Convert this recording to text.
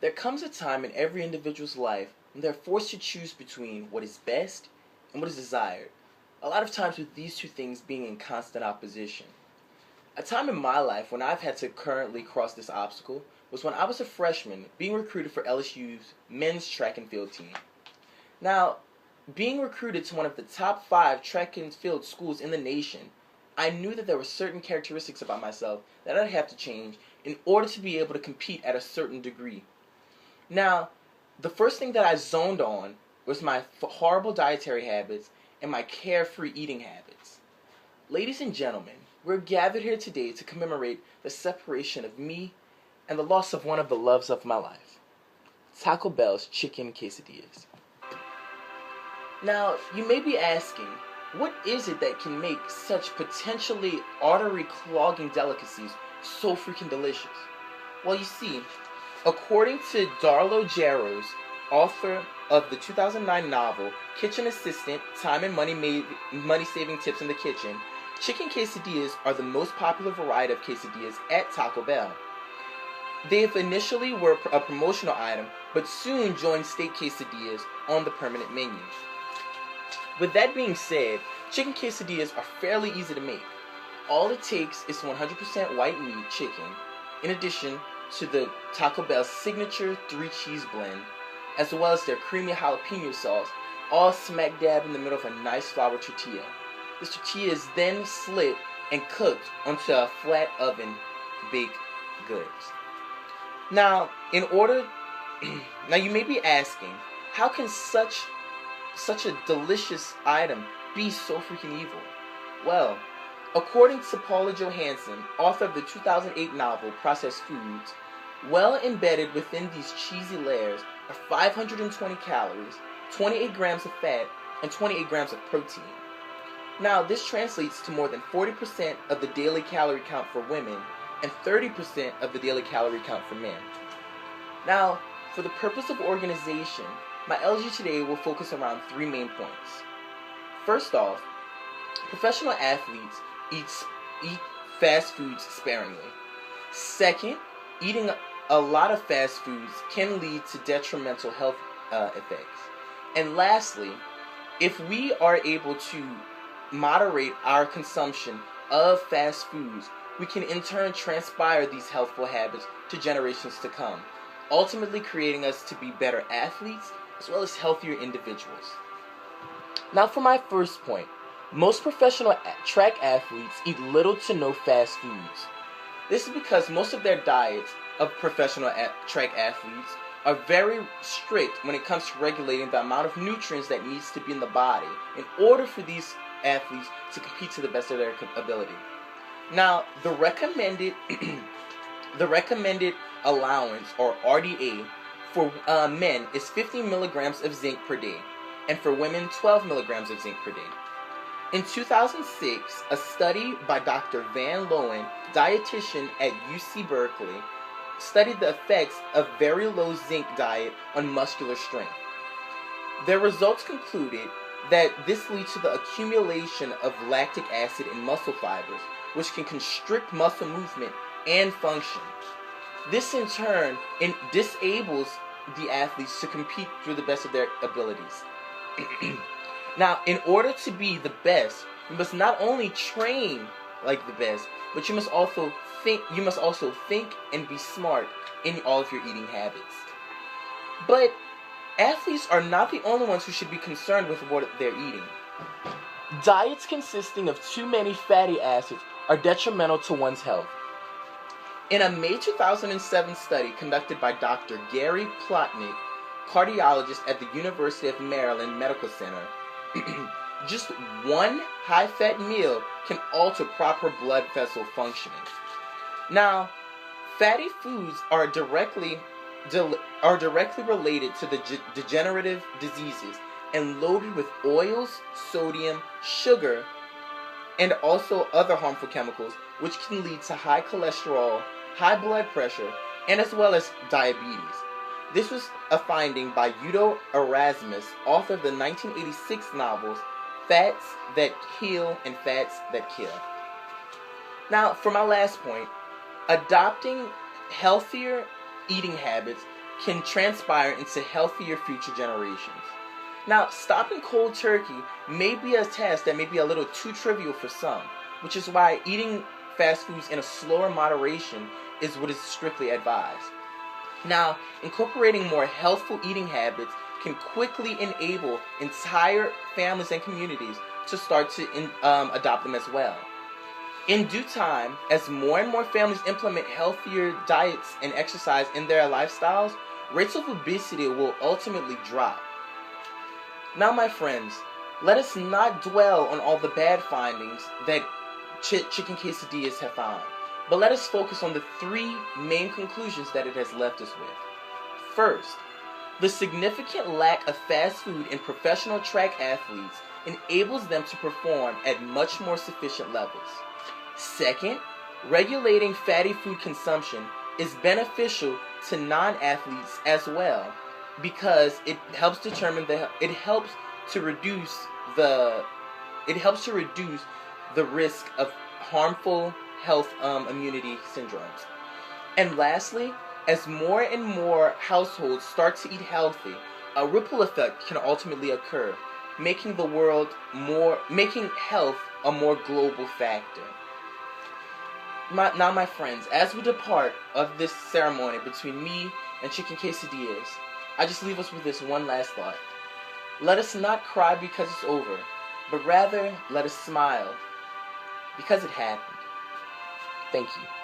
There comes a time in every individual's life when they're forced to choose between what is best and what is desired, a lot of times with these two things being in constant opposition. A time in my life when I've had to currently cross this obstacle was when I was a freshman being recruited for LSU's men's track and field team. Now, being recruited to one of the top 5 track and field schools in the nation, I knew that there were certain characteristics about myself that I'd have to change in order to be able to compete at a certain degree. Now, the first thing that I zoned on was my horrible dietary habits and my carefree eating habits. Ladies and gentlemen, we're gathered here today to commemorate the separation of me and the loss of one of the loves of my life, Taco Bell's chicken quesadillas. Now, you may be asking, what is it that can make such potentially artery-clogging delicacies so freaking delicious? Well, you see, according to Darlo Jarrows, author of the 2009 novel Kitchen Assistant: Time and Money-Saving Tips in the Kitchen, chicken quesadillas are the most popular variety of quesadillas at Taco Bell. They initially were a promotional item, but soon joined steak quesadillas on the permanent menu. With that being said, chicken quesadillas are fairly easy to make. All it takes is 100% white meat chicken, in addition to the Taco Bell signature 3-cheese blend, as well as their creamy jalapeno sauce, all smack dab in the middle of a nice flour tortilla. This tortilla is then slit and cooked onto a flat oven baked goods. Now, now you may be asking, how can such a delicious item be so freaking evil? Well, according to Paula Johansson, author of the 2008 novel Processed Foods, well embedded within these cheesy layers are 520 calories, 28 grams of fat, and 28 grams of protein. Now, this translates to more than 40% of the daily calorie count for women and 30% of the daily calorie count for men. Now, for the purpose of organization, my elegy today will focus around 3 main points. First off, professional athletes eat fast foods sparingly. Second, eating a lot of fast foods can lead to detrimental health effects. And lastly, if we are able to moderate our consumption of fast foods, we can in turn transpire these healthful habits to generations to come, ultimately creating us to be better athletes as well as healthier individuals. Now for my first point, most professional track athletes eat little to no fast foods. This is because most of their diets of professional track athletes are very strict when it comes to regulating the amount of nutrients that needs to be in the body in order for these athletes to compete to the best of their ability. Now, the recommended allowance, or RDA, for men is 15 milligrams of zinc per day, and for women 12 milligrams of zinc per day. In 2006, a study by Dr. Van Loen, dietitian at UC Berkeley, studied the effects of very low zinc diet on muscular strength. Their results concluded that this leads to the accumulation of lactic acid in muscle fibers, which can constrict muscle movement and function. This in turn disables the athletes to compete to the best of their abilities. Now, in order to be the best, you must not only train like the best, but you must also think and be smart in all of your eating habits. But athletes are not the only ones who should be concerned with what they're eating. Diets consisting of too many fatty acids are detrimental to one's health. In a May 2007 study conducted by Dr. Gary Plotnick, cardiologist at the University of Maryland Medical Center, just one high-fat meal can alter proper blood vessel functioning. Now, fatty foods are directly related to the degenerative diseases and loaded with oils, sodium, sugar, and also other harmful chemicals, which can lead to high cholesterol, high blood pressure, and as well as diabetes. This was a finding by Udo Erasmus, author of the 1986 novels Fats That Heal and Fats That Kill. Now, for my last point, adopting healthier eating habits can transpire into healthier future generations. Now, stopping cold turkey may be a task that may be a little too trivial for some, which is why eating fast foods in a slower moderation is what is strictly advised. Now, incorporating more healthful eating habits can quickly enable entire families and communities to start to adopt them as well. In due time, as more and more families implement healthier diets and exercise in their lifestyles, rates of obesity will ultimately drop. Now, my friends, let us not dwell on all the bad findings that chicken quesadillas have found, but let us focus on the three main conclusions that it has left us with. First, the significant lack of fast food in professional track athletes enables them to perform at much more sufficient levels. Second, regulating fatty food consumption is beneficial to non-athletes as well, because it helps to reduce the risk of harmful health immunity syndromes. And lastly, as more and more households start to eat healthy, a ripple effect can ultimately occur, making health a more global factor. Now, my friends, as we depart of this ceremony between me and chicken quesadillas, I just leave us with this one last thought. Let us not cry because it's over, but rather let us smile because it happened. Thank you.